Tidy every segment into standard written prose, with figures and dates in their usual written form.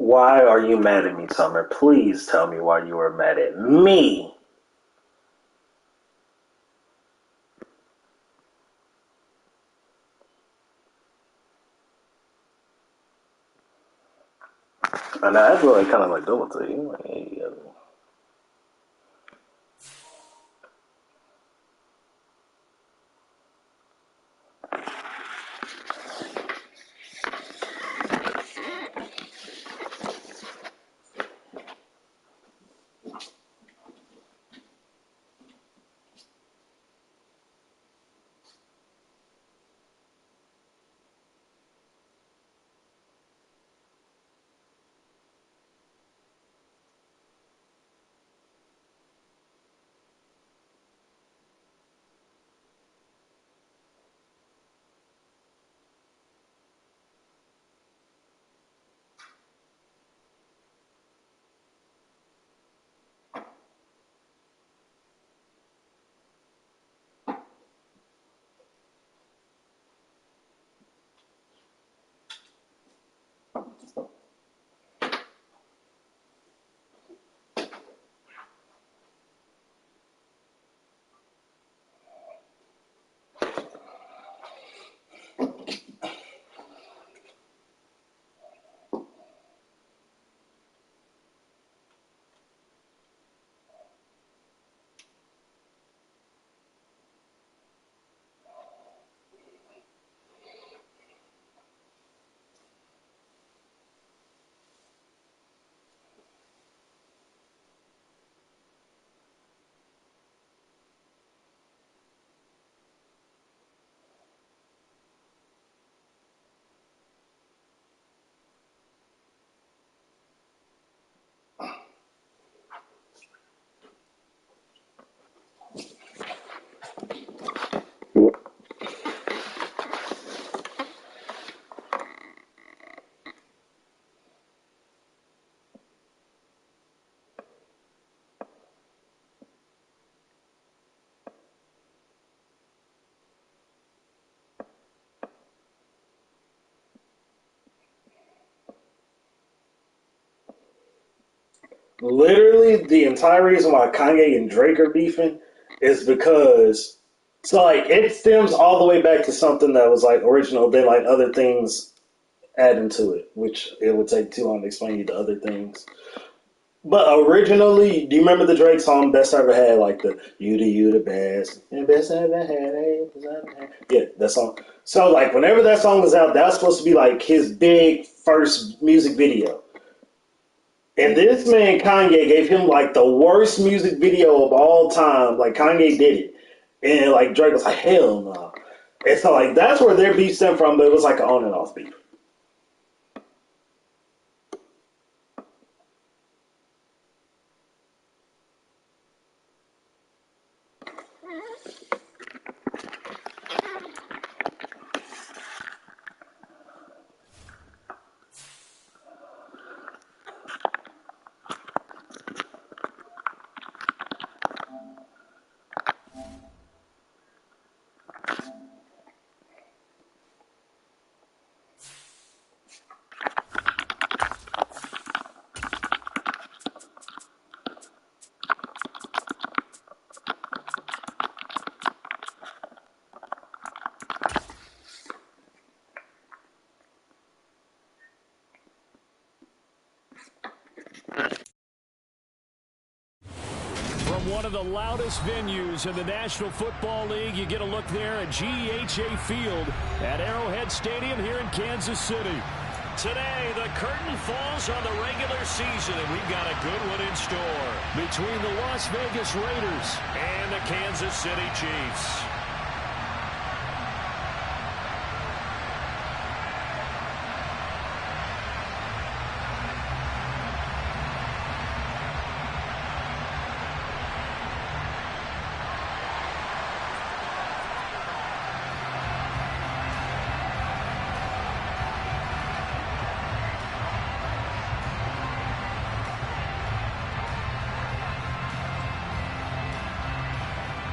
Why are you mad at me, Summer? Please tell me why you are mad at me. And I feel like kind of like double to you. Like, hey, literally, the entire reason why Kanye and Drake are beefing is because it stems all the way back to something that was like original, then like other things adding to it, which it would take too long to explain you the other things. But originally, do you remember the Drake song "Best I Ever Had"? Like the "You the best, and best I ever had, best I ever had." Yeah, that song. So like, whenever that song was out, that was supposed to be like his big first music video. And this man Kanye gave him like the worst music video of all time. Like Kanye did it, and like Drake was like, "Hell no!" And so like that's where their beef stemmed from. But it was like an on and off beef. From one of the loudest venues in the National Football League, you get a look there at GEHA Field at Arrowhead Stadium here in Kansas City. Today, the curtain falls on the regular season, and we've got a good one in store between the Las Vegas Raiders and the Kansas City Chiefs.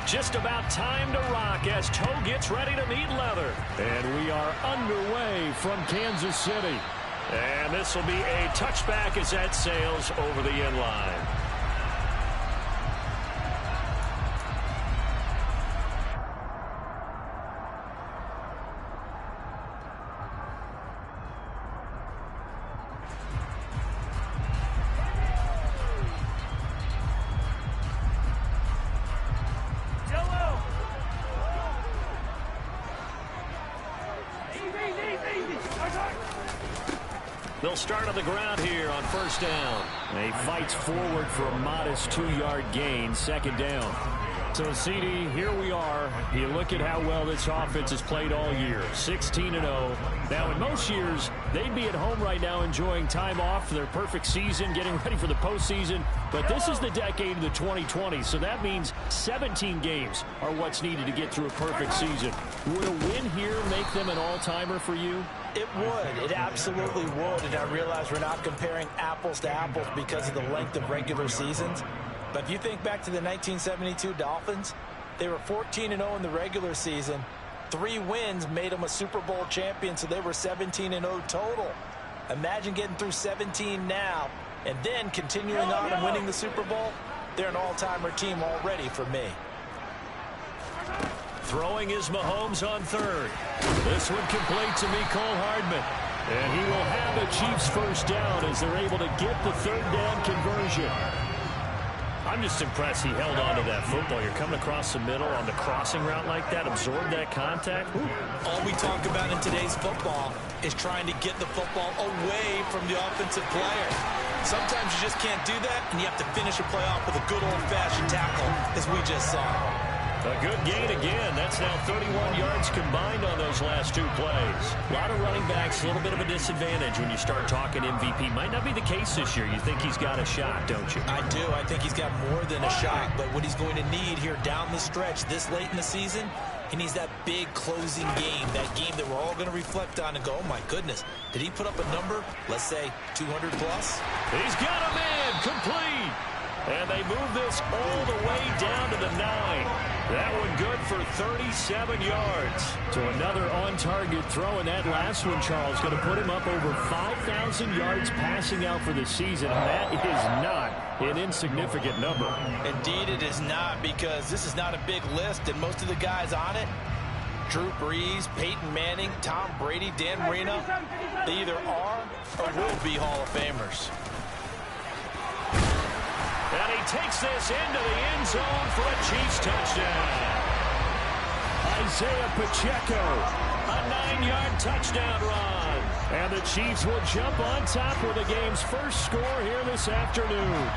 Just about time to rock as toe gets ready to meet leather. And we are underway from Kansas City. And this will be a touchback as that sails over the end line. They'll start on the ground here on first down. He fights forward for a modest 2-yard gain, second down. So, CD, here we are. You look at how well this offense has played all year, 16-0. Now, in most years, they'd be at home right now enjoying time off for their perfect season, getting ready for the postseason. But this is the decade of the 2020s, so that means 17 games are what's needed to get through a perfect season. Would a win here make them an all-timer for you? It would. It absolutely would. And I realize we're not comparing apples to apples because of the length of regular seasons. But if you think back to the 1972 Dolphins, they were 14-0 in the regular season. 3 wins made them a Super Bowl champion, so they were 17-0 total. Imagine getting through 17 now and then continuing on and winning the Super Bowl. They're an all-timer team already for me. Throwing is Mahomes on third. This one complete to Mecole Hardman. And he will have the Chiefs first down as they're able to get the third down conversion. I'm just impressed he held on to that football. You're coming across the middle on the crossing route like that, absorb that contact. Ooh. All we talk about in today's football is trying to get the football away from the offensive player. Sometimes you just can't do that, and you have to finish a play off with a good old-fashioned tackle, as we just saw. A good gain again. That's now 31 yards combined on those last 2 plays. A lot of running backs, a little bit of a disadvantage when you start talking MVP. Might not be the case this year. You think he's got a shot, don't you? I do. I think he's got more than a shot. But what he's going to need here down the stretch this late in the season, he needs that big closing game, that game that we're all going to reflect on and go, oh, my goodness, did he put up a number, let's say, 200 plus? He's got a man complete. And they move this all the way down to the 9. That one good for 37 yards. So another on-target throw, and that last one, Charles, going to put him up over 5,000 yards passing out for the season, and that is not an insignificant number. Indeed it is not, because this is not a big list, and most of the guys on it, Drew Brees, Peyton Manning, Tom Brady, Dan Marino, they either are or will be Hall of Famers. And he takes this into the end zone for a Chiefs touchdown. Isaiah Pacheco, a 9-yard touchdown run. And the Chiefs will jump on top with the game's first score here this afternoon.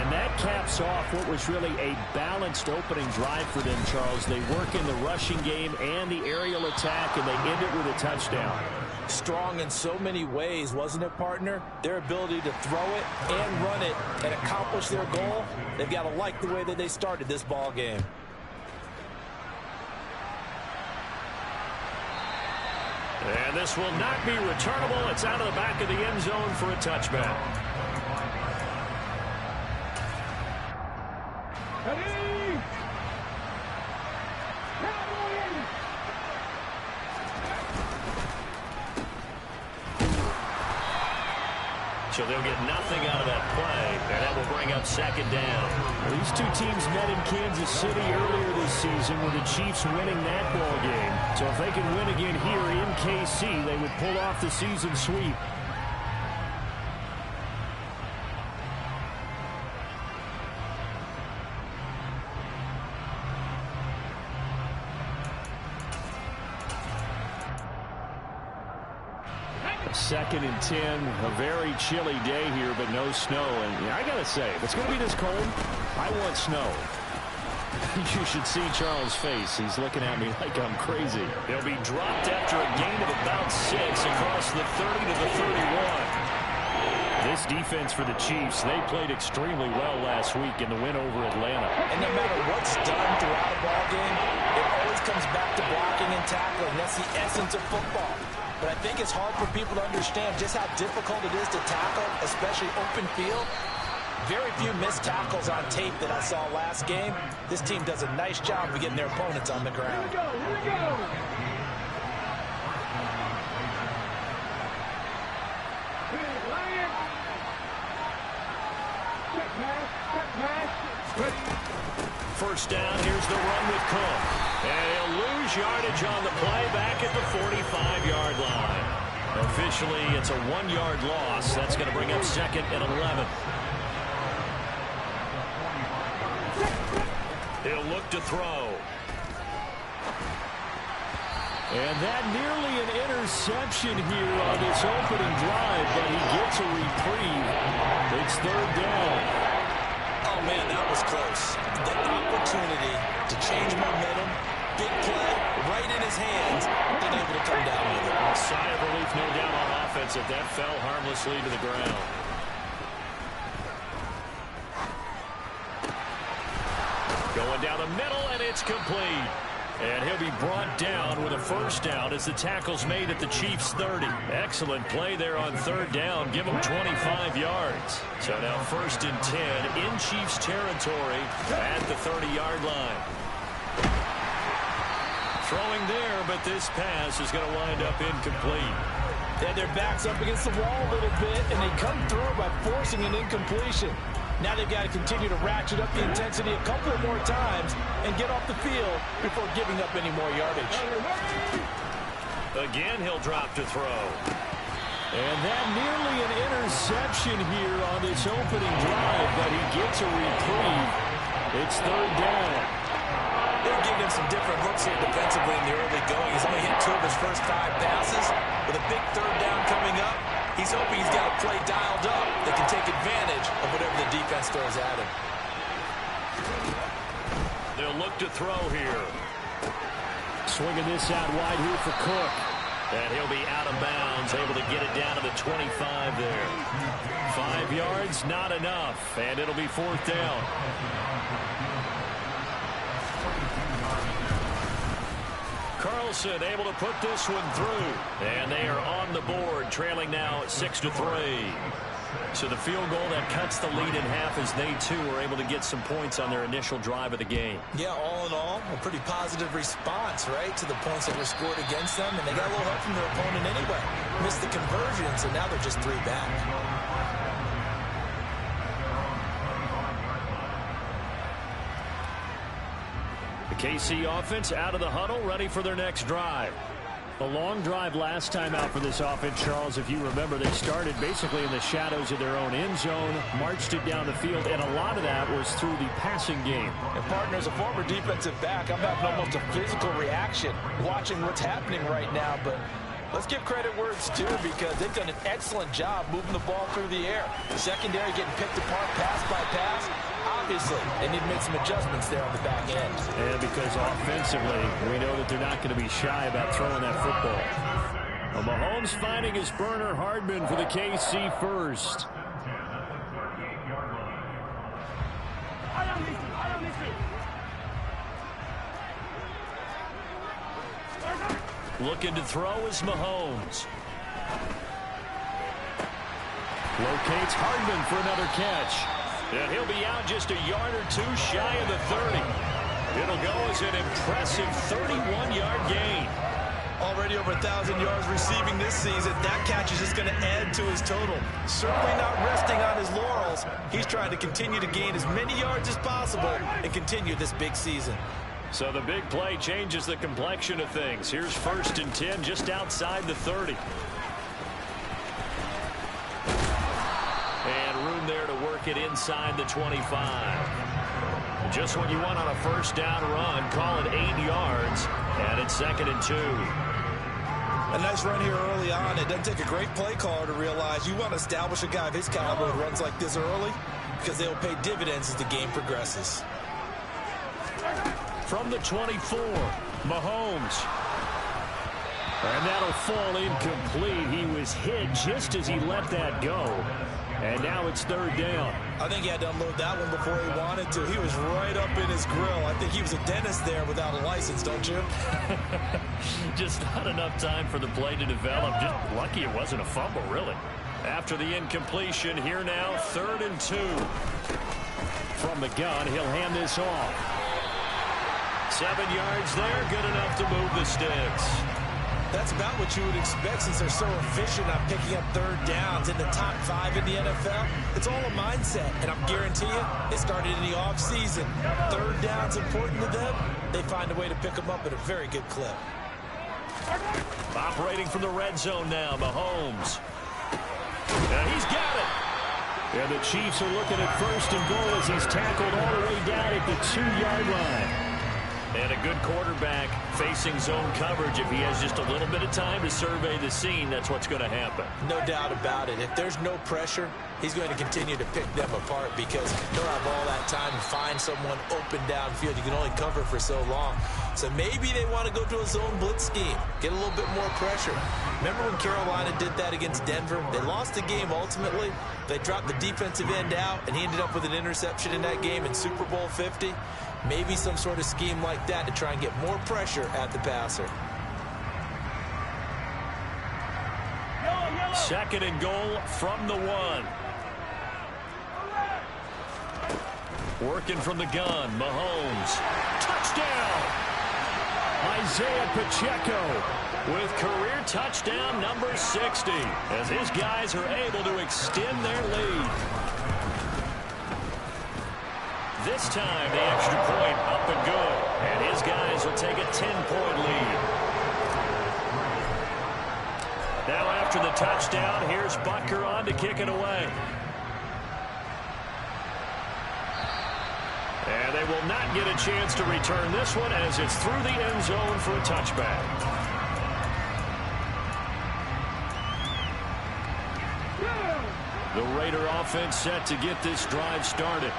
And that caps off what was really a balanced opening drive for them, Charles. They work in the rushing game and the aerial attack, and they end it with a touchdown. Strong in so many ways, wasn't it, partner? Their ability to throw it and run it and accomplish their goal, they've got to like the way that they started this ball game. And this will not be returnable. It's out of the back of the end zone for a touchback. So they'll get nothing out of that play, and that will bring up second down. Well, these two teams met in Kansas City earlier this season with the Chiefs winning that ball game. So if they can win again here in KC, they would pull off the season sweep. Second and 10, a very chilly day here, but no snow. And I got to say, if it's going to be this cold, I want snow. You should see Charles' face. He's looking at me like I'm crazy. They'll be dropped after a gain of about 6 across the 30 to the 31. This defense for the Chiefs, they played extremely well last week in the win over Atlanta. And no matter what's done throughout a ball game, it always comes back to blocking and tackling. That's the essence of football. But I think it's hard for people to understand just how difficult it is to tackle, especially open field. Very few missed tackles on tape that I saw last game. This team does a nice job of getting their opponents on the ground. Here we go. First down, here's the run with Cook. And he'll lose yardage on the play back at the 45-yard line. Officially, it's a 1-yard loss. That's going to bring up 2nd and 11. He'll look to throw. And that nearly an interception here on this opening drive, but he gets a reprieve. It's 3rd down. Oh, man, that was close. The opportunity to change momentum, big play, right in his hands, unable to come down with it. A sigh of relief, no doubt, on offense if that fell harmlessly to the ground. Going down the middle, and it's complete. And he'll be brought down with a first down as the tackle's made at the Chiefs' 30. Excellent play there on 3rd down. Give him 25 yards. So now 1st and 10 in Chiefs territory at the 30-yard line. Throwing there, but this pass is going to wind up incomplete. They had their backs up against the wall a little bit, and they come through by forcing an incompletion. Now they've got to continue to ratchet up the intensity a couple of more times and get off the field before giving up any more yardage. Again, he'll drop to throw. And that nearly an interception here on this opening drive, but he gets a reprieve. It's 3rd down. They're giving him some different looks here defensively in the early going. He's only hit 2 of his first 5 passes. With a big 3rd down coming up, he's hoping he's got a play dialed up that can take advantage of whatever the defense throws at him. They'll look to throw here. Swinging this out wide here for Cook. And he'll be out of bounds, able to get it down to the 25 there. 5 yards, not enough. And it'll be 4th down. Carlson able to put this one through. And they are on the board, trailing now at 6-3. So the field goal that cuts the lead in half as they, too, were able to get some points on their initial drive of the game. Yeah, all in all, a pretty positive response, right, to the points that were scored against them. And they got a little help from their opponent anyway. Missed the conversions, and now they're just 3 back. The KC offense out of the huddle, ready for their next drive. A long drive last time out for this offense, Charles. If you remember, they started basically in the shadows of their own end zone, marched it down the field, and a lot of that was through the passing game. And partner, as a former defensive back, I'm having almost a physical reaction watching what's happening right now, but let's give credit where it's due because they've done an excellent job moving the ball through the air. The secondary getting picked apart pass by pass. Obviously, they need to make some adjustments there on the back end. And because offensively, we know that they're not going to be shy about throwing that football. Well, Mahomes finding his burner, Hardman for the KC first. Looking to throw is Mahomes. Locates Hardman for another catch. And he'll be out just a yard or 2 shy of the 30. It'll go as an impressive 31-yard gain. Already over 1,000 yards receiving this season. That catch is just going to add to his total. Certainly not resting on his laurels. He's trying to continue to gain as many yards as possible and continue this big season. So the big play changes the complexion of things. Here's 1st and 10 just outside the 30. And room there to work it inside the 25. Just what you want on a first down run. Call it 8 yards. And it's 2nd and 2. A nice run here early on. It doesn't take a great play caller to realize you want to establish a guy of his caliber who runs like this early because they'll pay dividends as the game progresses. From the 24, Mahomes. And that'll fall incomplete. He was hit just as he let that go. And now it's 3rd down. I think he had to unload that one before he wanted to. He was right up in his grill. I think he was a dentist there without a license, don't you? Just not enough time for the play to develop. Just lucky it wasn't a fumble, really. After the incompletion, here now, 3rd and 2. From the gun, he'll hand this off. 7 yards there, good enough to move the sticks. That's about what you would expect since they're so efficient on picking up third downs in the top 5 in the NFL. It's all a mindset, and I'm guarantee you, it started in the offseason. Third down's important to them. They find a way to pick them up at a very good clip. Operating from the red zone now, Mahomes. And he's got it. And the Chiefs are looking at first and goal as he's tackled all the way down at the 2-yard line. And a good quarterback facing zone coverage. If he has just a little bit of time to survey the scene, that's what's going to happen. No doubt about it. If there's no pressure, he's going to continue to pick them apart because he'll have all that time to find someone open downfield. You can only cover for so long. So maybe they want to go to a zone blitz scheme, get a little bit more pressure. Remember when Carolina did that against Denver? They lost the game ultimately. They dropped the defensive end out, and he ended up with an interception in that game in Super Bowl 50. Maybe some sort of scheme like that to try and get more pressure at the passer. Second and goal from the 1. Working from the gun, Mahomes. Touchdown! Isaiah Pacheco with career touchdown number 60 as his guys are able to extend their lead. This time, the extra point up and good. And his guys will take a 10-point lead. Now after the touchdown, here's Butker on to kick it away. And they will not get a chance to return this one as it's through the end zone for a touchback. The Raider offense set to get this drive started.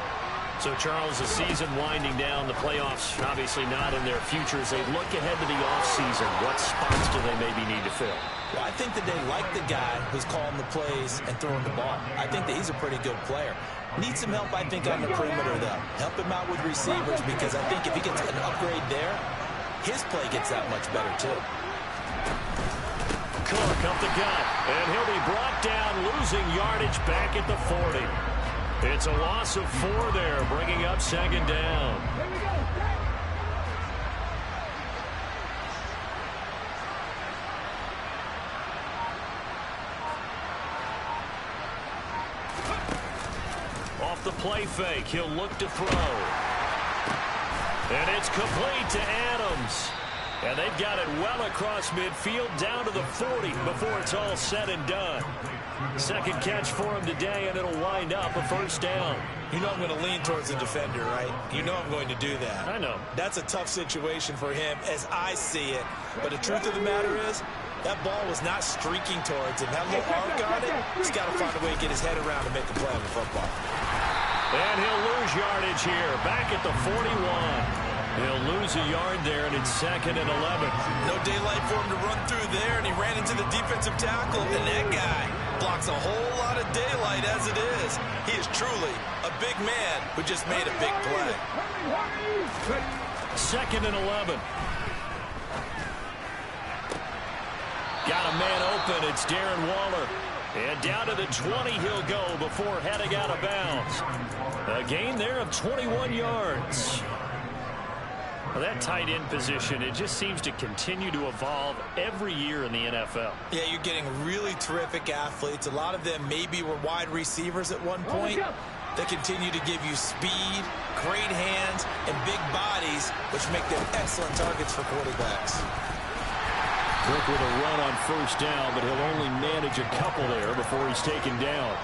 So, Charles, the season winding down, the playoffs obviously not in their future. As they look ahead to the offseason, what spots do they maybe need to fill? Well, I think that they like the guy who's calling the plays and throwing the ball. I think that he's a pretty good player. Needs some help, I think, on the perimeter, though. Help him out with receivers because I think if he gets an upgrade there, his play gets that much better, too. Cook up the gut, and he'll be brought down, losing yardage back at the 40. It's a loss of 4 there, bringing up second down. Off the play fake, he'll look to throw. And it's complete to Adams. And they've got it well across midfield, down to the 40 before it's all said and done. Second catch for him today, and it'll wind up a first down. You know I'm going to lean towards the defender, right? You know I'm going to do that. I know. That's a tough situation for him as I see it. But the truth of the matter is, that ball was not streaking towards him. That little arc on it, he's got to find a way to get his head around to make a play on the football. And he'll lose yardage here, back at the 41. He'll lose a yard there, and it's second and 11. No daylight for him to run through there, and he ran into the defensive tackle, and that guy blocks a whole lot of daylight as it is. He is truly a big man who just made a big play. Second and 11. Got a man open. It's Darren Waller. And down to the 20 he'll go before heading out of bounds. A gain there of 21 yards. Well, that tight end position, it just seems to continue to evolve every year in the NFL. Yeah, you're getting really terrific athletes. A lot of them maybe were wide receivers at one point. They continue to give you speed, great hands, and big bodies, which make them excellent targets for quarterbacks. Cook with a run on first down, but he'll only manage a couple there before he's taken down.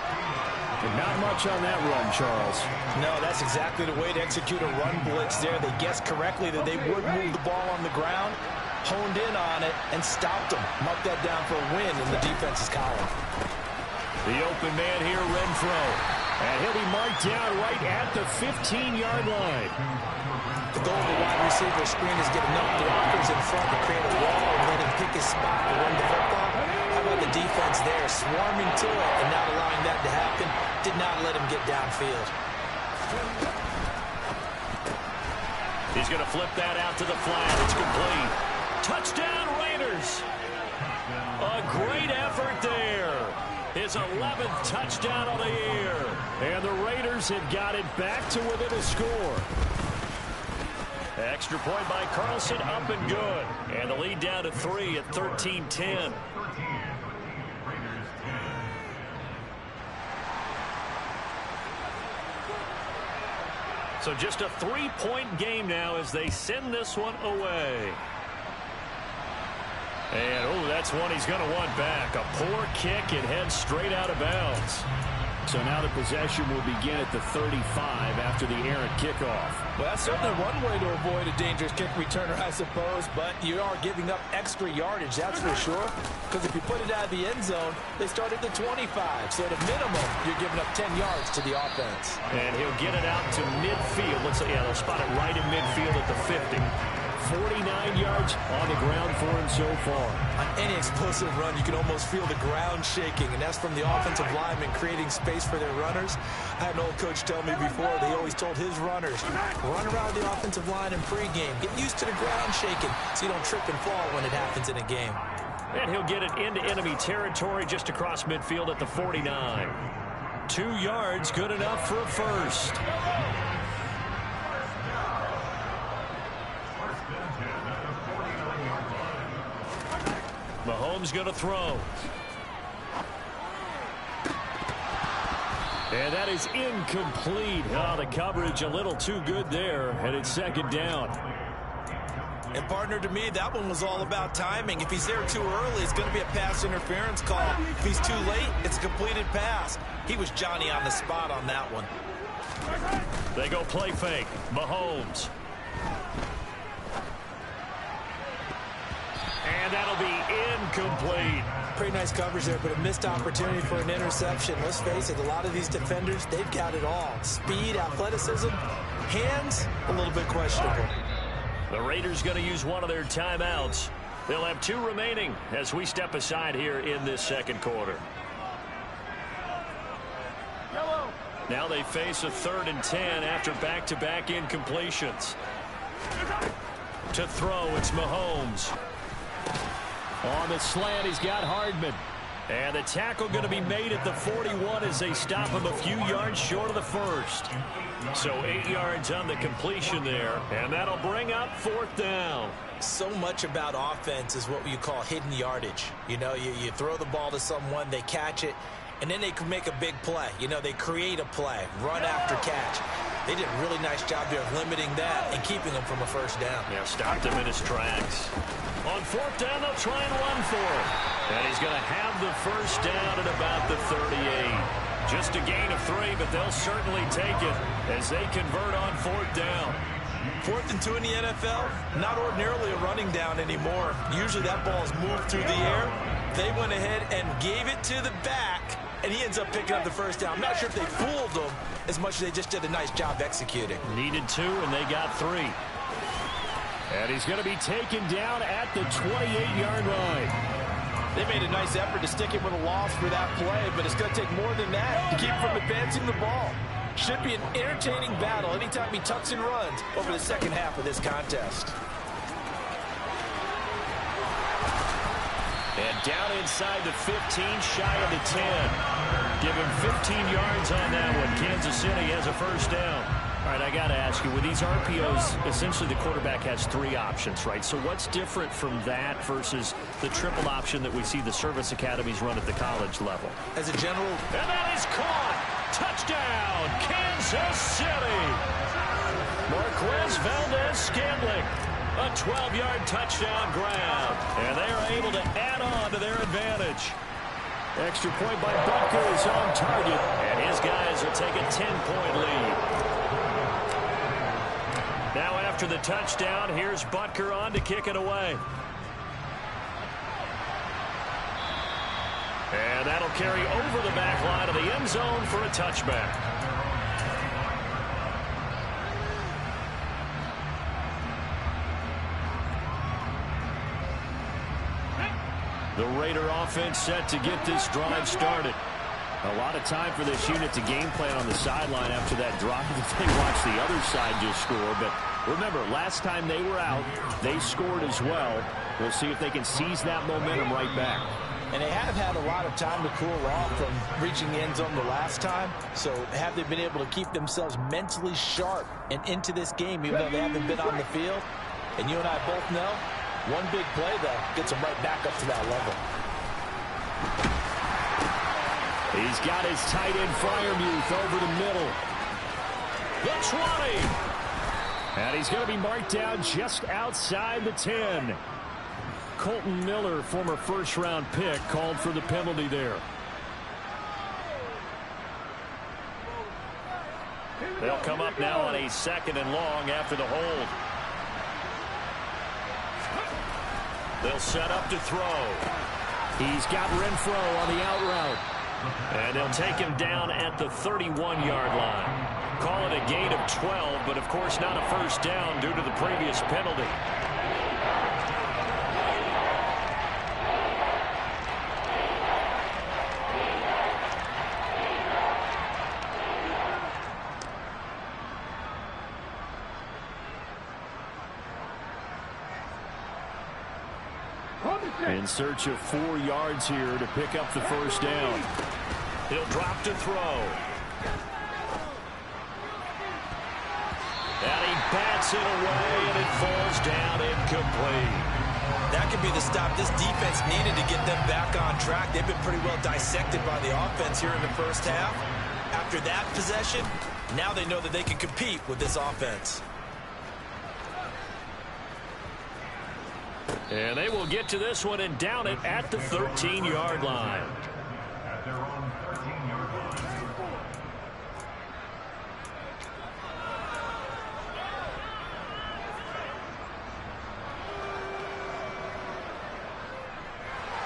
And not much on that run, Charles. No, that's exactly the way to execute a run blitz there. They guessed correctly that they would move the ball on the ground, honed in on it, and stopped them. Marked that down for a win in the defense's column. The open man here, Renfro. And he'll be marked down right at the 15-yard line. The goal of the wide receiver screen is get enough blockers in front to create a wall and let him pick his spot to run the football. How about the defense there, swarming to it and not allowing that to happen? Did not let him get downfield. He's going to flip that out to the flat. It's complete. Touchdown, Raiders. A great effort there. His 11th touchdown of the year. And the Raiders have got it back to within a score. Extra point by Carlson, up and good. And the lead down to 3 at 13-10. So just a 3-point game now as they send this one away. And, oh, that's one he's going to want back. A poor kick. It heads straight out of bounds. So now the possession will begin at the 35 after the errant kickoff. Well, that's certainly one way to avoid a dangerous kick returner, I suppose, but you are giving up extra yardage, that's for sure. Because if you put it out of the end zone, they start at the 25. So at a minimum, you're giving up 10 yards to the offense. And he'll get it out to midfield. Looks like, yeah, they'll spot it right in midfield at the 50. 49 yards on the ground for him so far. On any explosive run, you can almost feel the ground shaking, and that's from the offensive linemen creating space for their runners. I had an old coach tell me before, they always told his runners, run around the offensive line in pregame. Get used to the ground shaking so you don't trip and fall when it happens in a game. And he'll get it into enemy territory just across midfield at the 49. 2 yards, good enough for a first. Mahomes going to throw. And that is incomplete. Oh, the coverage a little too good there, and it's second down. And, partner, to me, that one was all about timing. If he's there too early, it's going to be a pass interference call. If he's too late, it's a completed pass. He was Johnny on the spot on that one. They go play fake. Mahomes. And that'll be incomplete. Pretty nice coverage there, but a missed opportunity for an interception. Let's face it, a lot of these defenders, they've got it all. Speed, athleticism, hands, a little bit questionable. The Raiders going to use one of their timeouts. They'll have 2 remaining as we step aside here in this second quarter. Now they face a 3rd and 10 after back-to-back incompletions. To throw, it's Mahomes. On the slant, he's got Hardman. And the tackle going to be made at the 41 as they stop him a few yards short of the first. So 8 yards on the completion there, and that'll bring up 4th down. So much about offense is what you call hidden yardage. You know, you throw the ball to someone, they catch it, and then they can make a big play. You know, they create a play, run after catch. They did a really nice job there of limiting that and keeping him from a first down. Yeah, stopped him in his tracks. On 4th down, they'll try and run for it. And he's going to have the first down at about the 38. Just a gain of 3, but they'll certainly take it as they convert on 4th down. 4th and 2 in the NFL, not ordinarily a running down anymore. Usually that ball is moved through the air. They went ahead and gave it to the back, and he ends up picking up the first down. I'm not sure if they fooled him as much as they just did a nice job executing. Needed 2, and they got 3. And he's going to be taken down at the 28-yard line. They made a nice effort to stick him with a loss for that play, but it's going to take more than that to keep him from advancing the ball. Should be an entertaining battle anytime he tucks and runs over the second half of this contest. And down inside the 15, shy of the 10. Give him 15 yards on that one. Kansas City has a first down. All right, I got to ask you, with these RPOs, essentially the quarterback has 3 options, right? So what's different from that versus the triple option that we see the service academies run at the college level? As a general... And that is caught! Touchdown, Kansas City! Marquez Valdez-Scantling. A 12-yard touchdown grab. And they are able to add on to their advantage. Extra point by Butker is on target. And his guys will take a 10-point lead. Now after the touchdown, here's Butker on to kick it away. And that'll carry over the back line of the end zone for a touchback. The Raider offense set to get this drive started. A lot of time for this unit to game plan on the sideline after that drive. They watched the other side just score. But remember, last time they were out, they scored as well. We'll see if they can seize that momentum right back. And they have had a lot of time to cool off from reaching the end zone the last time. So have they been able to keep themselves mentally sharp and into this game, even though they haven't been on the field? And you and I both know, one big play, though, gets them right back up to that level. He's got his tight end Freiermuth over the middle. The 20. And he's going to be marked down just outside the 10. Colton Miller, former first-round pick, called for the penalty there. They'll come up now on a 2nd and long after the hold. They'll set up to throw. He's got Renfro on the out route. And they'll take him down at the 31-yard line. Call it a gain of 12, but of course not a first down due to the previous penalty. In search of 4 yards here to pick up the first down. He'll drop to throw. And he bats it away, and it falls down incomplete. That could be the stop this defense needed to get them back on track. They've been pretty well dissected by the offense here in the first half. After that possession, now they know that they can compete with this offense. And they will get to this one and down it at the 13-yard line.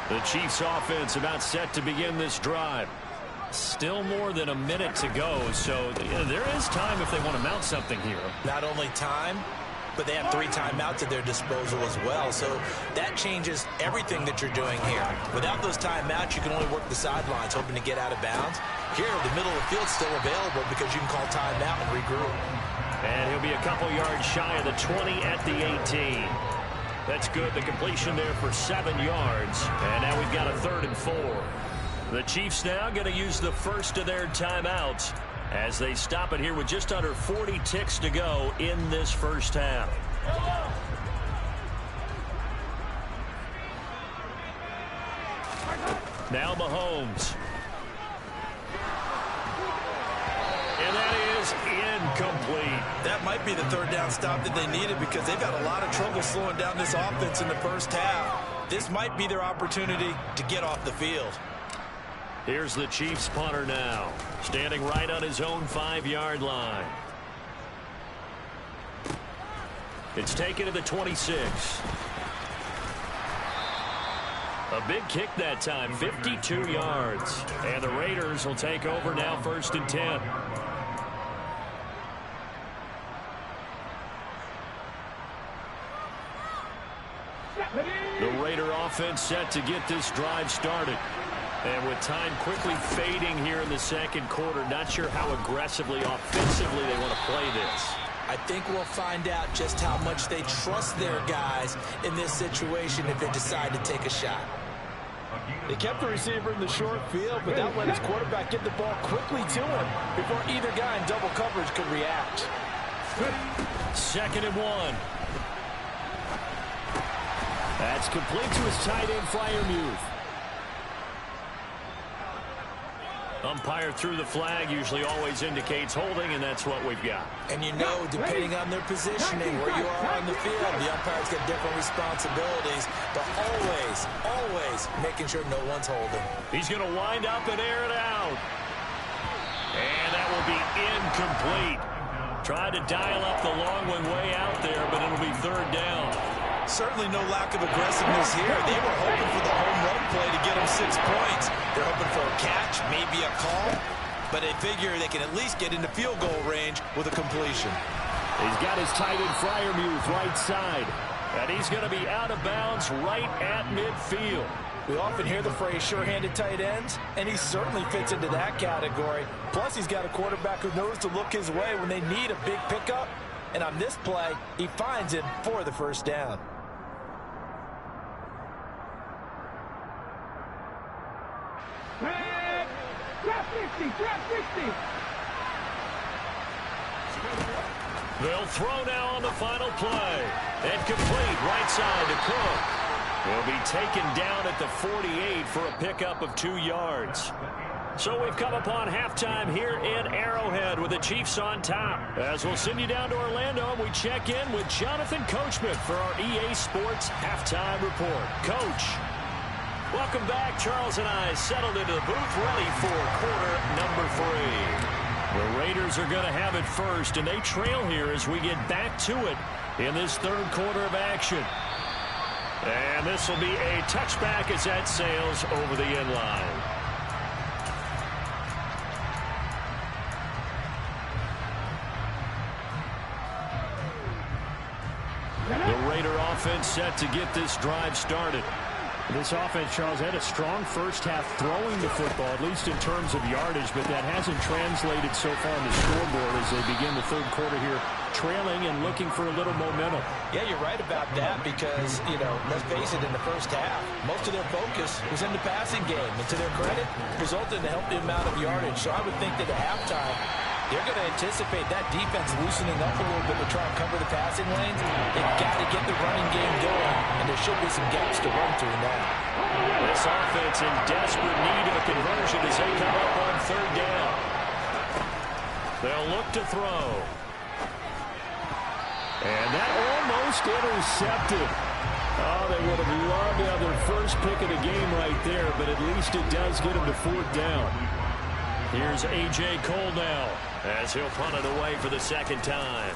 The Chiefs offense about set to begin this drive. Still more than a minute to go, so there is time if they want to mount something here. Not only time, but they have 3 timeouts at their disposal as well. So that changes everything that you're doing here. Without those timeouts, you can only work the sidelines, hoping to get out of bounds. Here, the middle of the field's still available because you can call timeout and regroup. And he'll be a couple yards shy of the 20 at the 18. That's good. The completion there for 7 yards. And now we've got a 3rd and 4. The Chiefs now going to use the first of their timeouts as they stop it here with just under 40 ticks to go in this first half. Now Mahomes. And that is incomplete. That might be the 3rd down stop that they needed because they've had a lot of trouble slowing down this offense in the first half. This might be their opportunity to get off the field. Here's the Chiefs punter now, standing right on his own 5-yard line. It's taken to the 26. A big kick that time, 52 yards. And the Raiders will take over now 1st and 10. The Raider offense set to get this drive started. And with time quickly fading here in the 2nd quarter, not sure how aggressively, offensively they want to play this. I think we'll find out just how much they trust their guys in this situation if they decide to take a shot. They kept the receiver in the short field, but that let his quarterback get the ball quickly to him before either guy in double coverage could react. 2nd and 1. That's complete to his tight end, Freiermuth. Umpire threw the flag, usually always indicates holding, and that's what we've got. And you know, depending on their positioning, where you are on the field, the umpires get different responsibilities, but always making sure no one's holding. He's going to wind up and air it out. And that will be incomplete. Tried to dial up the long one way out there, but it'll be 3rd down. Certainly no lack of aggressiveness here. They were hoping for the home run play to get them 6 points. They're hoping for a catch, maybe a call, but they figure they can at least get into field goal range with a completion. He's got his tight end Freiermuth right side, and he's going to be out of bounds right at midfield. We often hear the phrase sure-handed tight ends, and he certainly fits into that category. Plus, he's got a quarterback who knows to look his way when they need a big pickup, and on this play, he finds it for the 1st down. They'll throw now on the final play. And complete right side to Cook. He'll be taken down at the 48 for a pickup of 2 yards. So we've come upon halftime here in Arrowhead with the Chiefs on top. As we'll send you down to Orlando, we check in with Jonathan Coachman for our EA Sports Halftime Report. Coach, welcome back. Charles and I settled into the booth ready for quarter number 3. The Raiders are going to have it first, and they trail here as we get back to it in this third quarter of action. And this will be a touchback as that sails over the end line. The Raider offense set to get this drive started. This offense, Charles, had a strong first half throwing the football, at least in terms of yardage, but that hasn't translated so far on the scoreboard as they begin the third quarter here, trailing and looking for a little momentum. Yeah, you're right about that because, let's face it, in the first half, most of their focus was in the passing game. And to their credit, resulted in a healthy amount of yardage. So I would think that at halftime, they're going to anticipate that defense loosening up a little bit to try and cover the passing lanes. They've got to get the running game going, and there should be some gaps to run through now. This offense in desperate need of a conversion as they come up on third down. They'll look to throw. And that almost intercepted. Oh, they would have loved to have their first pick of the game right there, but at least it does get them to fourth down. Here's A.J. Cole now as he'll punt it away for the second time.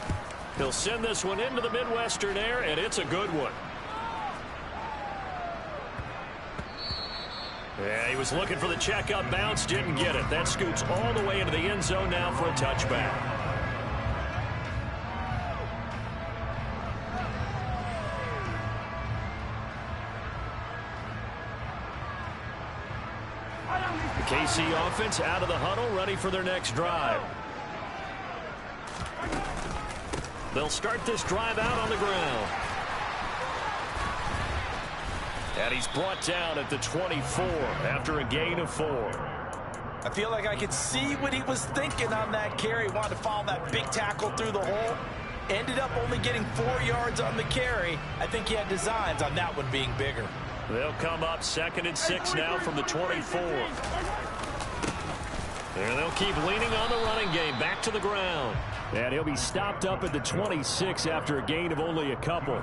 He'll send this one into the Midwestern air, and it's a good one. Yeah, he was looking for the checkup bounce, didn't get it. That scoots all the way into the end zone now for a touchback. The KC offense out of the huddle, ready for their next drive. They'll start this drive out on the ground. And he's brought down at the 24 after a gain of 4. I feel like I could see what he was thinking on that carry. Wanted to follow that big tackle through the hole. Ended up only getting 4 yards on the carry. I think he had designs on that one being bigger. They'll come up 2nd and 6 now from the 24. And they'll keep leaning on the running game. Back to the ground. And he'll be stopped up at the 26 after a gain of only a couple.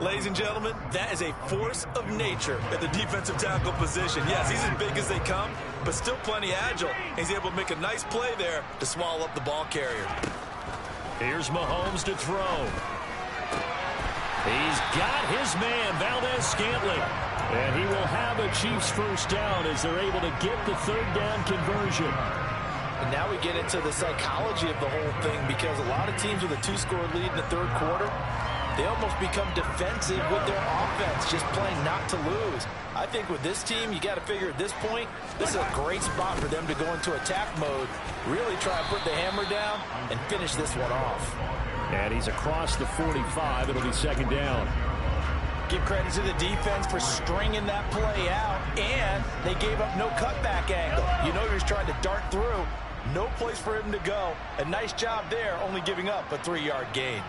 Ladies and gentlemen, that is a force of nature at the defensive tackle position. Yes, he's as big as they come, but still plenty agile. He's able to make a nice play there to swallow up the ball carrier. Here's Mahomes to throw. He's got his man, Valdez-Scantling. And he will have a Chiefs first down as they're able to get the third down conversion. And now we get into the psychology of the whole thing because a lot of teams with a 2-score lead in the third quarter, they almost become defensive with their offense, just playing not to lose. I think with this team, you got to figure at this point, this is a great spot for them to go into attack mode, really try and put the hammer down and finish this one off. And he's across the 45. It'll be second down. Give credit to the defense for stringing that play out, and they gave up no cutback angle. You know he was trying to dart through. No place for him to go. A nice job there, only giving up a 3-yard gain.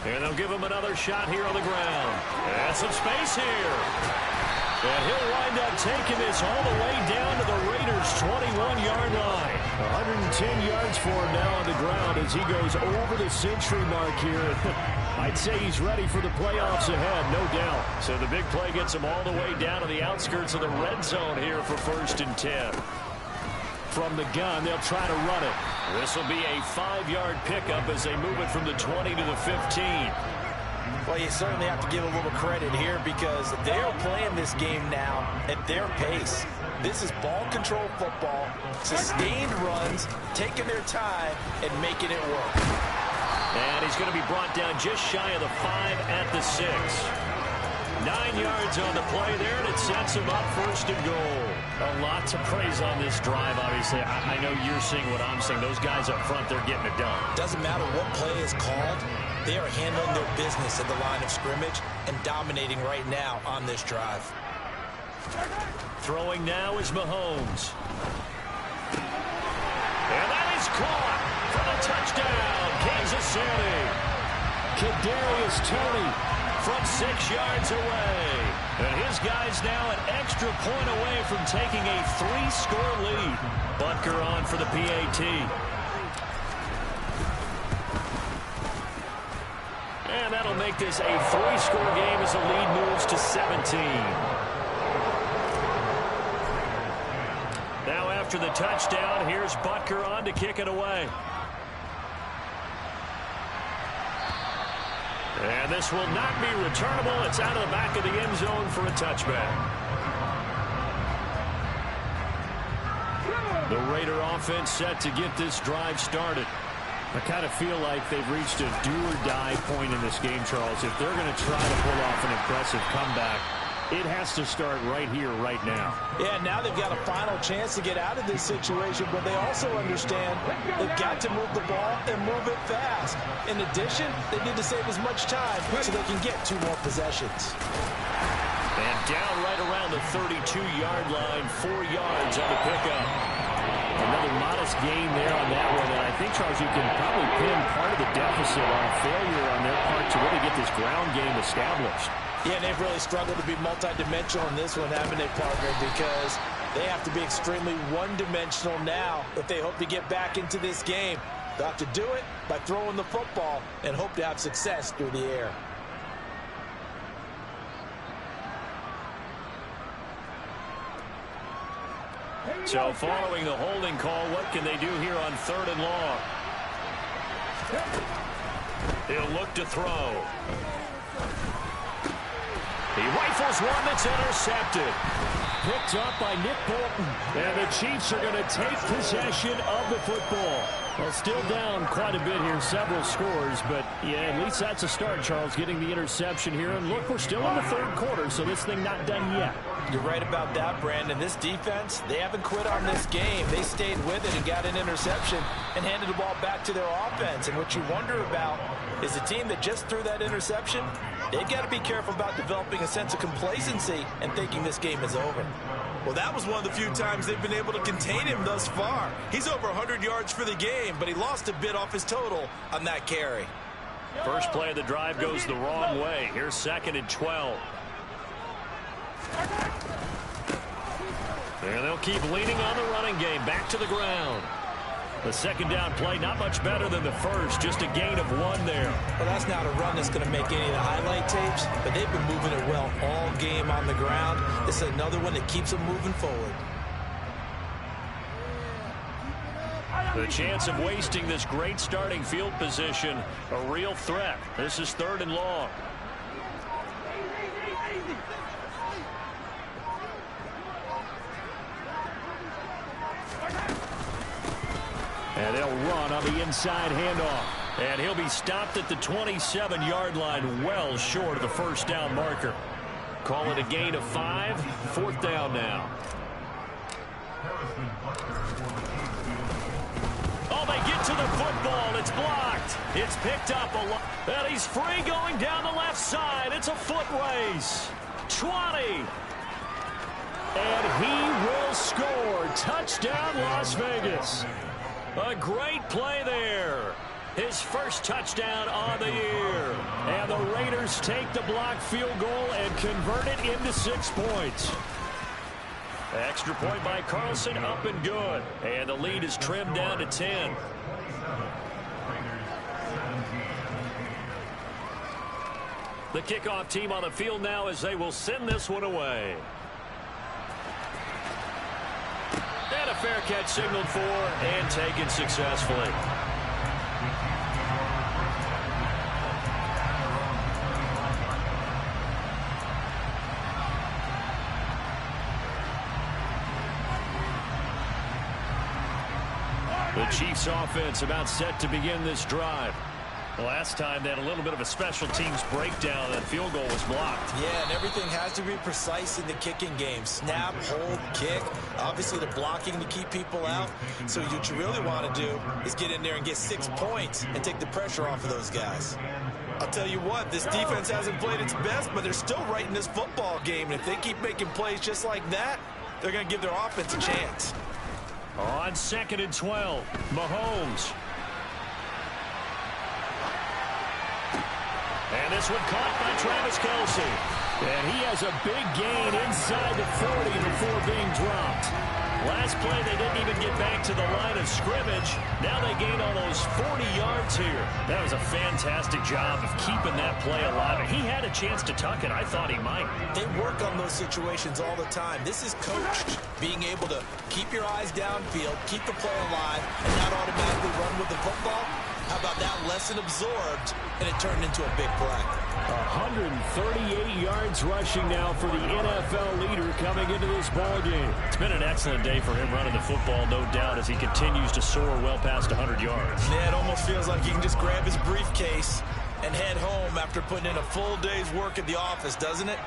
And they'll give him another shot here on the ground. And some space here. And he'll wind up taking this all the way down to the Raiders' 21-yard line. 110 yards for him now on the ground as he goes over the century mark here. I'd say he's ready for the playoffs ahead, no doubt. So the big play gets him all the way down to the outskirts of the red zone here for 1st and 10. From the gun, they'll try to run it. This will be a 5-yard pickup as they move it from the 20 to the 15. Well, you certainly have to give a little credit here because they're playing this game now at their pace. This is ball control football, sustained runs, taking their time, and making it work. And he's going to be brought down just shy of the 5 at the 6. 9 yards on the play there, and it sets him up 1st and goal. A lot to praise on this drive, obviously. I know you're seeing what I'm seeing. Those guys up front, they're getting it done. Doesn't matter what play is called. They are handling their business at the line of scrimmage and dominating right now on this drive. Throwing now is Mahomes. And that is caught for the touchdown, Kansas City. Kadarius Toney from 6 yards away. And his guy's now an extra point away from taking a 3-score lead. Butker on for the PAT. And that'll make this a 3-score game as the lead moves to 17. Now after the touchdown, here's Butker on to kick it away. And this will not be returnable. It's out of the back of the end zone for a touchback. The Raider offense set to get this drive started. I kind of feel like they've reached a do-or-die point in this game, Charles. If they're going to try to pull off an impressive comeback, it has to start right here, right now. Yeah, now they've got a final chance to get out of this situation, but they also understand they've got to move the ball and move it fast. In addition, they need to save as much time so they can get 2 more possessions. And down right around the 32-yard line, 4 yards on the pickup. Another modest gain there on that one, and I think, Charles, you can probably pin part of the deficit on a failure on their part to really get this ground game established. Yeah, and they've really struggled to be multidimensional in this one, haven't they, partner? Because they have to be extremely one-dimensional now if they hope to get back into this game. They'll have to do it by throwing the football and hope to have success through the air. So following the holding call, what can they do here on 3rd and long? He'll look to throw. He rifles one that's intercepted. Picked up by Nick Bolton. And the Chiefs are going to take possession of the football. Well, still down quite a bit here, several scores. But, yeah, at least that's a start, Charles, getting the interception here. And, look, we're still in the 3rd quarter, so this thing not done yet. You're right about that, Brandon. This defense, they haven't quit on this game. They stayed with it and got an interception and handed the ball back to their offense. And what you wonder about is the team that just threw that interception, they've got to be careful about developing a sense of complacency and thinking this game is over. Well, that was one of the few times they've been able to contain him thus far. He's over 100 yards for the game, but he lost a bit off his total on that carry. First play of the drive goes the wrong way. Here's 2nd and 12. And they'll keep leaning on the running game. Back to the ground. The 2nd down play, not much better than the first. Just a gain of 1 there. Well, that's not a run that's going to make any of the highlight tapes, but they've been moving it well all game on the ground. This is another one that keeps them moving forward. The chance of wasting this great starting field position, a real threat. This is 3rd and long. And they'll run on the inside handoff. And he'll be stopped at the 27-yard line, well short of the 1st down marker. Call it a gain of 5. 4th down now. Oh, they get to the football. It's blocked. It's picked up a lot. And he's free going down the left side. It's a foot race. 20. And he will score. Touchdown, Las Vegas. A great play there. His first touchdown on the year. And the Raiders take the blocked field goal and convert it into 6 points. Extra point by Carlson, up and good. And the lead is trimmed down to 10. The kickoff team on the field now as they will send this one away. And a fair catch signaled for and taken successfully. The Chiefs offense about set to begin this drive. Last time they had a little bit of a special teams breakdown. That field goal was blocked. Yeah, and everything has to be precise in the kicking game. Snap, hold, kick. Obviously, the blocking to keep people out. So what you really want to do is get in there and get 6 points and take the pressure off of those guys. I'll tell you what, this defense hasn't played its best, but they're still right in this football game. And if they keep making plays just like that, they're going to give their offense a chance. On 2nd and 12, Mahomes. And this one caught by Travis Kelce. And he has a big gain inside the 40 before being dropped. Last play, they didn't even get back to the line of scrimmage. Now they gain almost 40 yards here. That was a fantastic job of keeping that play alive. He had a chance to tuck it. I thought he might. They work on those situations all the time. This is coached. Being able to keep your eyes downfield, keep the play alive, and not automatically run with the football. How about that lesson absorbed, and it turned into a big play. 138 yards rushing now for the NFL leader coming into this ball game. It's been an excellent day for him running the football, no doubt, as he continues to soar well past 100 yards. Yeah, it almost feels like he can just grab his briefcase and head home after putting in a full day's work at the office, doesn't it?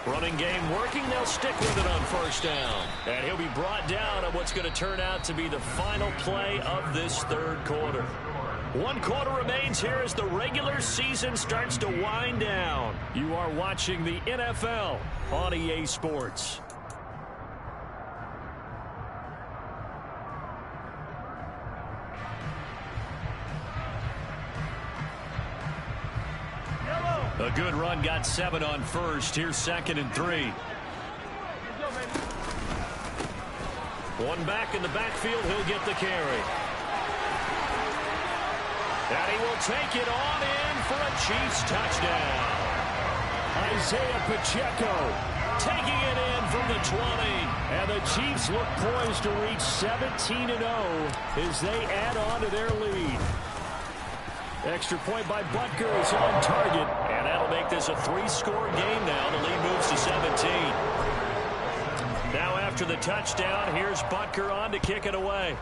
Running game working. They'll stick with it on first down. And he'll be brought down on what's going to turn out to be the final play of this third quarter. 1 quarter remains here as the regular season starts to wind down. You are watching the NFL on EA Sports. A good run, got 7 on first. Here's 2nd and 3. One back in the backfield, he'll get the carry. And he will take it on in for a Chiefs touchdown. Isaiah Pacheco taking it in from the 20. And the Chiefs look poised to reach 17-0 as they add on to their lead. Extra point by Butker is on target, and that'll make this a 3-score game now. The lead moves to 17. Now after the touchdown, here's Butker on to kick it away.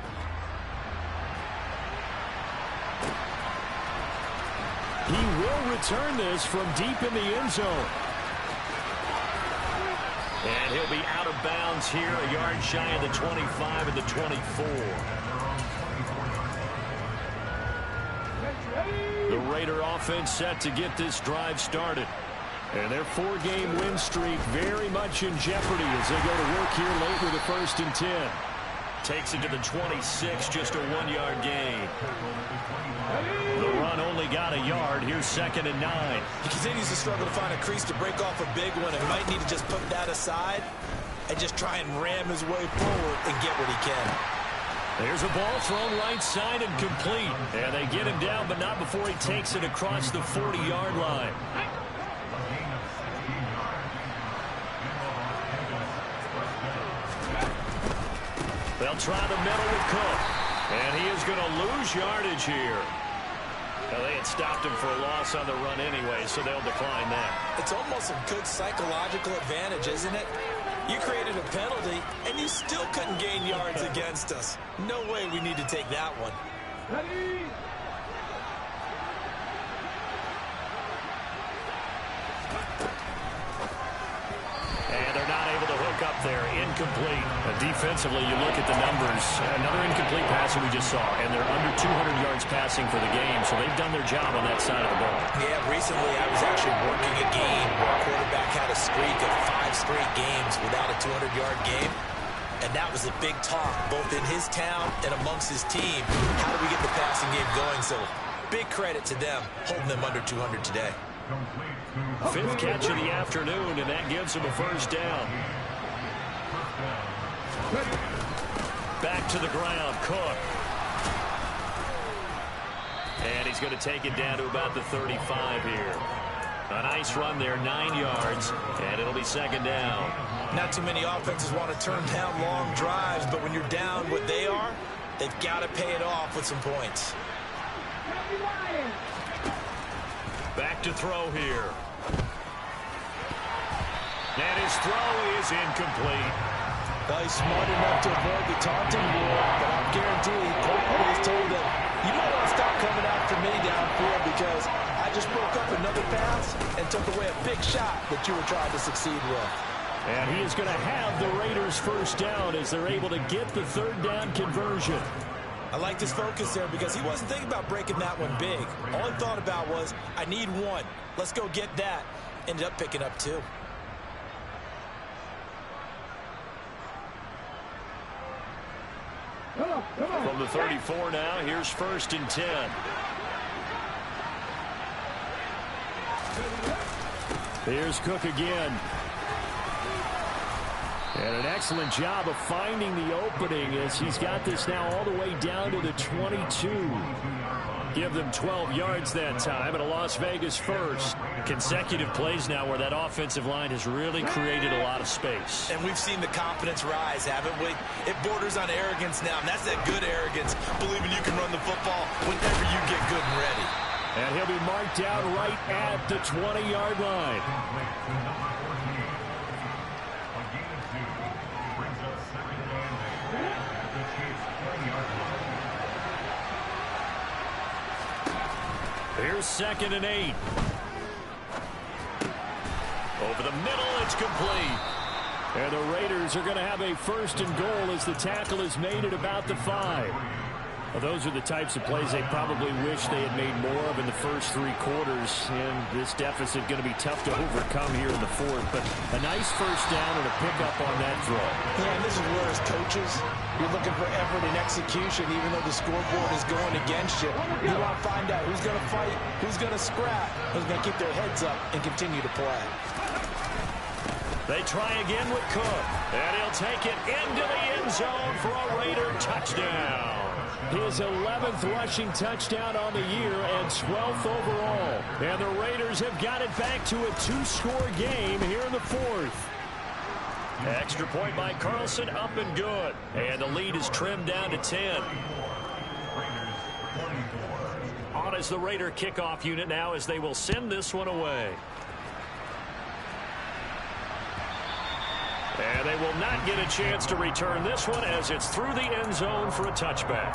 He will return this from deep in the end zone. And he'll be out of bounds here, a yard shy of the 25 and the 24. The Raider offense set to get this drive started. And their 4-game win streak very much in jeopardy as they go to work here late with a 1st and 10. Takes it to the 26, just a 1-yard gain. The run only got a yard. Here's 2nd and 9. He continues to struggle to find a crease to break off a big one and might need to just put that aside and just try and ram his way forward and get what he can. There's a ball thrown right side and complete. And they get him down, but not before he takes it across the 40-yard line. They'll try the middle with Cook. And he is going to lose yardage here. Now, they had stopped him for a loss on the run anyway, so they'll decline that. It's almost a good psychological advantage, isn't it? You created a penalty, and you still couldn't gain yards against us. No way we need to take that one. Ready? And they're not able to hook up there. Incomplete. Defensively, you look at the numbers. Another incomplete pass that we just saw, and they're under 200 yards passing for the game, so they've done their job on that side of the ball. Yeah, recently I was actually working a game where a quarterback had a streak of 5 straight games without a 200-yard game, and that was a big talk, both in his town and amongst his team. How do we get the passing game going? So big credit to them, holding them under 200 today. 5th catch of the afternoon, and that gives him a 1st down. Back to the ground, Cook. And he's going to take it down to about the 35 here. A nice run there, 9 yards, and it'll be 2nd down. Not too many offenses want to turn down long drives, but when you're down what they are, they've got to pay it off with some points. Back to throw here. And his throw is incomplete. He's smart enough to avoid the taunting rule, but I'm guaranteed Courtney has told him, you might want to stop coming after me downfield because I just broke up another pass and took away a big shot that you were trying to succeed with. And he is going to have the Raiders' 1st down as they're able to get the 3rd down conversion. I liked his focus there because he wasn't thinking about breaking that one big. All he thought about was, I need one. Let's go get that. Ended up picking up 2. From the 34 now, here's 1st and 10. Here's Cook again. And an excellent job of finding the opening as he's got this now all the way down to the 22. Give them 12 yards that time, and a Las Vegas first. Consecutive plays now where that offensive line has really created a lot of space. And we've seen the confidence rise, haven't we? It borders on arrogance now, and that's that good arrogance, believing you can run the football whenever you get good and ready. And he'll be marked down right at the 20-yard line. Here's 2nd and 8. Over the middle, it's complete. And the Raiders are going to have a 1st and goal as the tackle is made at about the 5. Well, those are the types of plays they probably wish they had made more of in the first 3 quarters. And this deficit going to be tough to overcome here in the 4th. But a nice 1st down and a pickup on that throw. Yeah, and this is where as coaches, you're looking for effort and execution, even though the scoreboard is going against you. You want to find out who's going to fight, who's going to scrap, who's going to keep their heads up and continue to play. They try again with Cook. And he'll take it into the end zone for a Raider touchdown. His 11th rushing touchdown on the year and 12th overall. And the Raiders have got it back to a 2-score game here in the 4th. Extra point by Carlson, up and good. And the lead is trimmed down to 10. On is the Raider kickoff unit now as they will send this one away. And they will not get a chance to return this one as it's through the end zone for a touchback.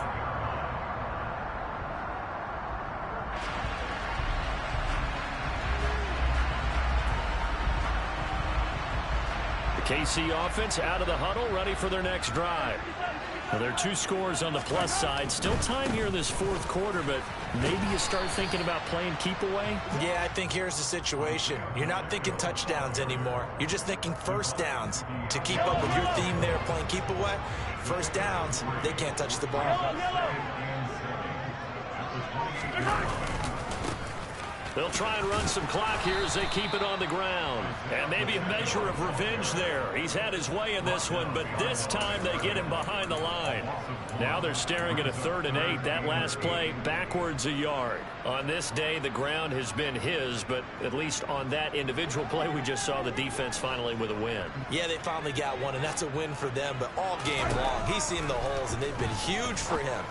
The KC offense out of the huddle, ready for their next drive. Well, there are 2 scores on the plus side. Still time here in this 4th quarter, but maybe you start thinking about playing keep away? Yeah, I think here's the situation. You're not thinking touchdowns anymore. You're just thinking 1st downs. To keep up with your theme there, playing keep away, 1st downs, they can't touch the ball. They'll try and run some clock here as they keep it on the ground. And maybe a measure of revenge there. He's had his way in this one, but this time they get him behind the line. Now they're staring at a 3rd and 8. That last play backwards a yard. On this day, the ground has been his, but at least on that individual play, we just saw the defense finally with a win. Yeah, they finally got one, and that's a win for them, but all game long, he's seen the holes, and they've been huge for him.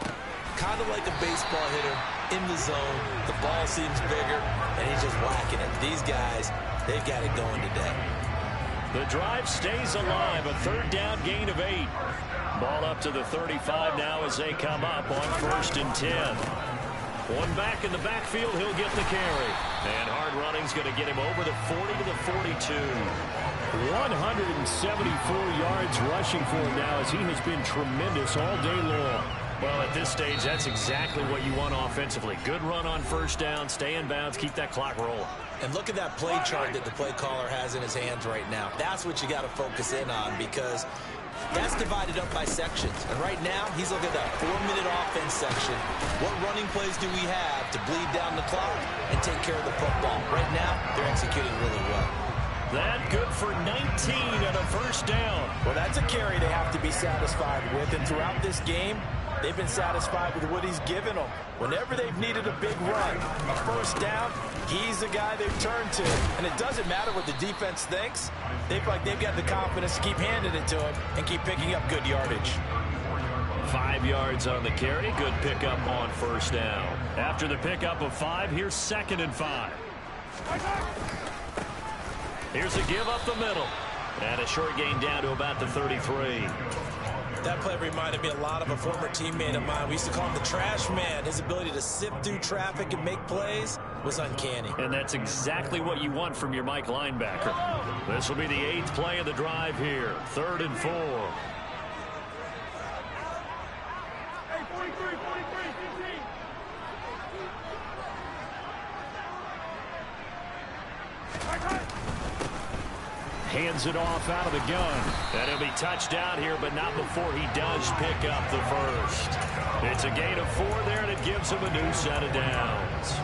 Kind of like a baseball hitter in the zone. The ball seems bigger, and he's just whacking it. These guys, they've got it going today. The drive stays alive. A 3rd down gain of 8. Ball up to the 35 now as they come up on 1st and 10. One back in the backfield, he'll get the carry. And hard running's going to get him over the 40 to the 42. 174 yards rushing for him now as he has been tremendous all day long. Well, at this stage, that's exactly what you want offensively. Good run on 1st down, stay in bounds, keep that clock rolling. And look at that play chart that the play caller has in his hands right now. That's what you got to focus in on because that's divided up by sections. And right now, he's looking at that 4-minute offense section. What running plays do we have to bleed down the clock and take care of the football? Right now, they're executing really well. That good for 19 and a 1st down. Well, that's a carry they have to be satisfied with. And throughout this game, they've been satisfied with what he's given them. Whenever they've needed a big run, a 1st down, he's the guy they've turned to. And it doesn't matter what the defense thinks. They feel like they've got the confidence to keep handing it to him and keep picking up good yardage. 5 yards on the carry. Good pickup on 1st down. After the pickup of 5, here's 2nd and 5. Here's a give up the middle. And a short gain down to about the 33. That play reminded me a lot of a former teammate of mine. We used to call him the trash man. His ability to sift through traffic and make plays was uncanny. And that's exactly what you want from your Mike linebacker. This will be the 8th play of the drive here. 3rd and 4. hands it off out of the gun. And he'll be touched down here, but not before he does pick up the first. It's a gain of 4 there, and it gives him a new set of downs.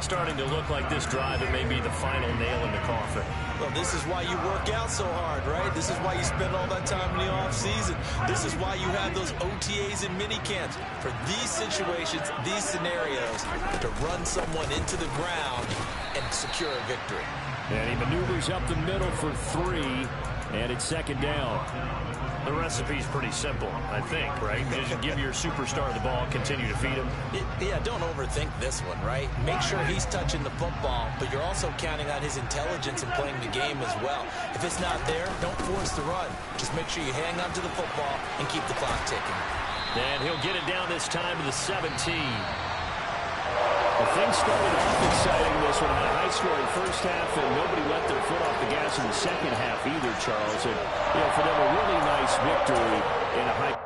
Starting to look like this drive, it may be the final nail in the coffin. Well, this is why you work out so hard, right? This is why you spend all that time in the offseason. This is why you have those OTAs and mini camps. For these situations, these scenarios, to run someone into the ground and secure a victory. And he maneuvers up the middle for 3, and it's second down. The recipe's pretty simple, I think, right? Just give your superstar the ball, continue to feed him. Yeah, don't overthink this one, right? Make sure he's touching the football, but you're also counting on his intelligence in playing the game as well. If it's not there, don't force the run. Just make sure you hang on to the football and keep the clock ticking. And he'll get it down this time to the 17. Well, things started off exciting this one. Had a high-scoring first half, and nobody let their foot off the gas in the second half either, Charles. And, for them, a really nice victory in a high